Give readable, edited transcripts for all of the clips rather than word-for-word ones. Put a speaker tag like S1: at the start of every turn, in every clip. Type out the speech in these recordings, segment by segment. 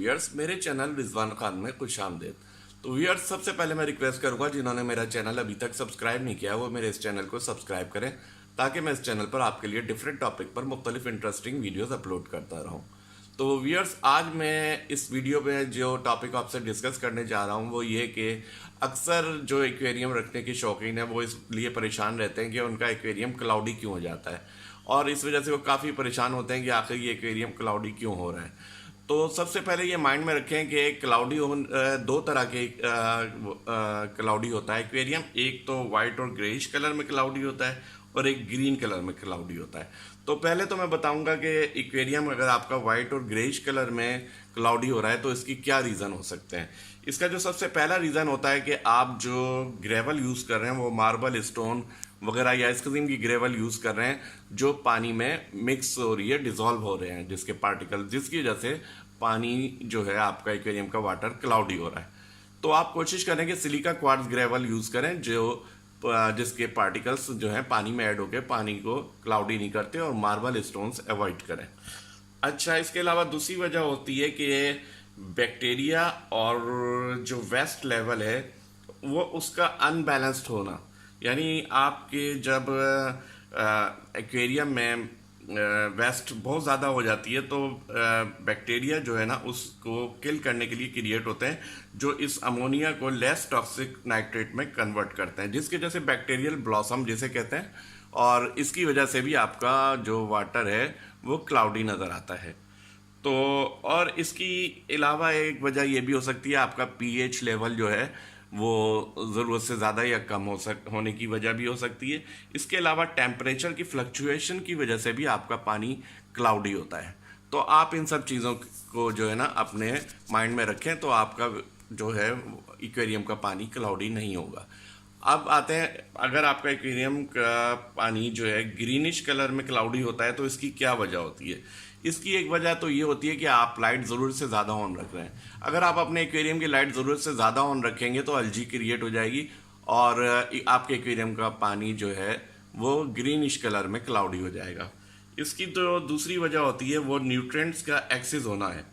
S1: Viewers, मेरे channel Rizwan Khan में खुश आमदेद। तो व्यूअर्स, सबसे पहले मैं रिक्वेस्ट करूंगा जिन्होंने मेरा चैनल अभी तक सब्सक्राइब नहीं किया वो मेरे इस चैनल को सब्सक्राइब करें, ताकि मैं इस चैनल पर आपके लिए डिफरेंट टॉपिक पर मुख्तलिफ इंटरेस्टिंग वीडियोस अपलोड करता रहूं। तो व्यूअर्स, आज मैं इस वीडियो में जो टॉपिक आपसे डिस्कस करने जा रहा हूं वो ये कि अक्सर जो एक्वेरियम रखने के शौकीन है वो इसलिए परेशान रहते हैं कि उनका एक्वेरियम क्लाउडी क्यों हो जाता है, और इस वजह से वो काफ़ी परेशान होते हैं कि आखिर ये एक्वेरियम क्लाउडी क्यों हो रहा है। तो सबसे पहले ये माइंड में रखें कि क्लाउडी दो तरह के क्लाउडी होता है एक्वेरियम। एक तो वाइट और ग्रेइश कलर में क्लाउडी होता है और एक ग्रीन कलर में क्लाउडी होता है। तो पहले तो मैं बताऊंगा कि एक्वेरियम अगर आपका वाइट और ग्रेइश कलर में क्लाउडी हो रहा है तो इसकी क्या रीज़न हो सकते हैं। इसका जो सबसे पहला रीज़न होता है कि आप जो ग्रेवल यूज़ कर रहे हैं वो मार्बल, स्टोन वगैरह या इस किस्म की ग्रेवल यूज़ कर रहे हैं जो पानी में मिक्स हो रही है, डिज़ोल्व हो रहे हैं जिसके पार्टिकल, जिसकी वजह से पानी जो है आपका एक्वेरियम का वाटर क्लाउडी हो रहा है। तो आप कोशिश करें कि सिलिका क्वार्ट्ज ग्रेवल यूज़ करें जिसके पार्टिकल्स जो हैं पानी में ऐड होकर पानी को क्लाउडी नहीं करते, और मार्बल स्टोन्स अवॉइड करें। अच्छा, इसके अलावा दूसरी वजह होती है कि बैक्टीरिया और जो वेस्ट लेवल है वो उसका अनबैलेंस्ड होना, यानी आपके जब एक्वेरियम में वेस्ट बहुत ज़्यादा हो जाती है तो बैक्टीरिया जो है ना उसको किल करने के लिए क्रिएट होते हैं जो इस अमोनिया को लेस टॉक्सिक नाइट्रेट में कन्वर्ट करते हैं, जिसकी वजह से बैक्टीरियल ब्लॉसम जिसे कहते हैं, और इसकी वजह से भी आपका जो वाटर है वो क्लाउडी नज़र आता है। तो और इसकी अलावा एक वजह ये भी हो सकती है आपका पीएच लेवल जो है वो ज़रूरत से ज़्यादा या कम होने की वजह भी हो सकती है। इसके अलावा टेम्परेचर की फ्लक्चुएशन की वजह से भी आपका पानी क्लाउडी होता है। तो आप इन सब चीज़ों को जो है ना अपने माइंड में रखें तो आपका जो है एक्वेरियम का पानी क्लाउडी नहीं होगा। अब आते हैं, अगर आपका एक्वेरियम का पानी जो है ग्रीनिश कलर में क्लाउडी होता है तो इसकी क्या वजह होती है। इसकी एक वजह तो ये होती है कि आप लाइट ज़रूरत से ज़्यादा ऑन रख रहे हैं। अगर आप अपने एक्वेरियम की लाइट ज़रूरत से ज़्यादा ऑन रखेंगे तो अलजी क्रिएट हो जाएगी और आपके एक्वेरियम का पानी जो है वो ग्रीनिश कलर में क्लाउडी हो जाएगा। इसकी तो दूसरी वजह होती है वो न्यूट्रिएंट्स का एक्सेस होना है।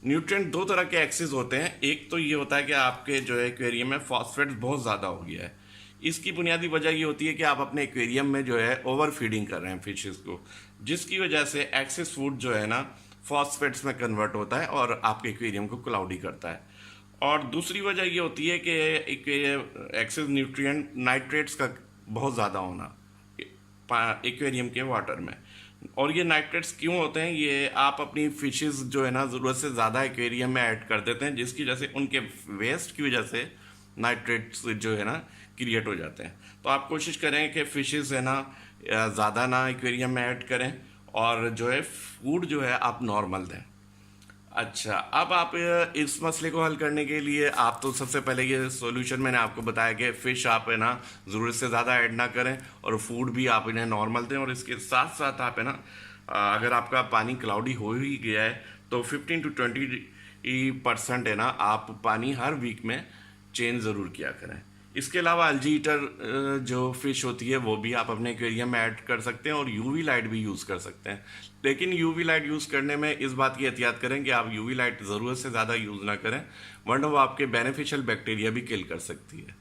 S1: न्यूट्रिएंट दो तरह के एक्सेस होते हैं। एक तो ये होता है कि आपके जो है एक्वेरियम में फॉस्फेट्स बहुत ज़्यादा हो गया है। इसकी बुनियादी वजह ये होती है कि आप अपने एक्वेरियम में जो है ओवर फीडिंग कर रहे हैं फिशेस को, जिसकी वजह से एक्सेस फूड जो है ना फॉस्फेट्स में कन्वर्ट होता है और आपके एक्वेरियम को क्लाउडी करता है। और दूसरी वजह ये होती है कि एक्सेस न्यूट्रिएंट नाइट्रेट्स का बहुत ज़्यादा होना एक्वेरियम के वाटर में। और ये नाइट्रेट्स क्यों होते हैं, ये आप अपनी फिशेस जो है ना ज़रूरत से ज़्यादा एक्वेरियम में ऐड कर देते हैं, जिसकी वजह से उनके वेस्ट की वजह से नाइट्रेट्स जो है ना क्रिएट हो जाते हैं। तो आप कोशिश करें कि फिशेस है ना ज़्यादा ना एक्वेरियम में ऐड करें और जो है फूड जो है आप नॉर्मल दें। अच्छा, अब आप इस मसले को हल करने के लिए आप तो सबसे पहले ये सॉल्यूशन मैंने आपको बताया कि फ़िश आप है ना ज़रूरत से ज़्यादा ऐड ना करें और फूड भी आप इन्हें नॉर्मल दें। और इसके साथ साथ आप है ना अगर आपका पानी क्लाउडी हो ही गया है तो 15 to 20% है ना आप पानी हर वीक में चेंज ज़रूर किया करें। इसके अलावा अलजी ईटर जो फ़िश होती है वो भी आप अपने एक्वेरियम में ऐड कर सकते हैं और यूवी लाइट भी यूज़ कर सकते हैं। लेकिन यूवी लाइट यूज़ करने में इस बात की एहतियात करें कि आप यूवी लाइट ज़रूरत से ज़्यादा यूज़ ना करें, वरना वो आपके बेनिफिशियल बैक्टीरिया भी किल कर सकती है।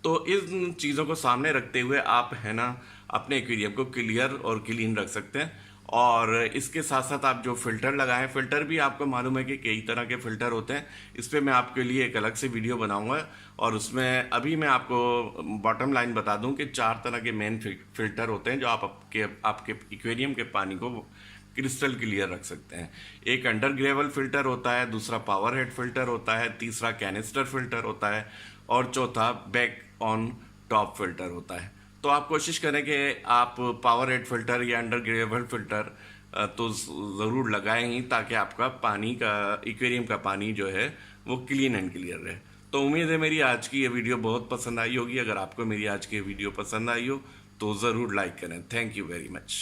S1: तो इन चीज़ों को सामने रखते हुए आप है ना अपने एक्वेरियम को क्लियर और क्लीन रख सकते हैं। और इसके साथ साथ आप जो फ़िल्टर लगाएं, फ़िल्टर भी आपको मालूम है कि कई तरह के फ़िल्टर होते हैं। इस पर मैं आपके लिए एक अलग से वीडियो बनाऊंगा और उसमें अभी मैं आपको बॉटम लाइन बता दूं कि 4 तरह के मेन फ़िल्टर होते हैं जो आप आपके एक्वेरियम के पानी को क्रिस्टल क्लियर रख सकते हैं। एक अंडर ग्रेवल फ़िल्टर होता है, दूसरा पावर हेड फ़िल्टर होता है, तीसरा कैनिस्टर फ़िल्टर होता है और चौथा बैक ऑन टॉप फ़िल्टर होता है। तो आप कोशिश करें कि आप पावर हेड फ़िल्टर या अंडर ग्रेवल फ़िल्टर तो ज़रूर लगाएं ही, ताकि आपका पानी का एक्वेरियम का पानी जो है वो क्लीन एंड क्लियर रहे। तो उम्मीद है मेरी आज की ये वीडियो बहुत पसंद आई होगी। अगर आपको मेरी आज की वीडियो पसंद आई हो तो ज़रूर लाइक करें। Thank you very much.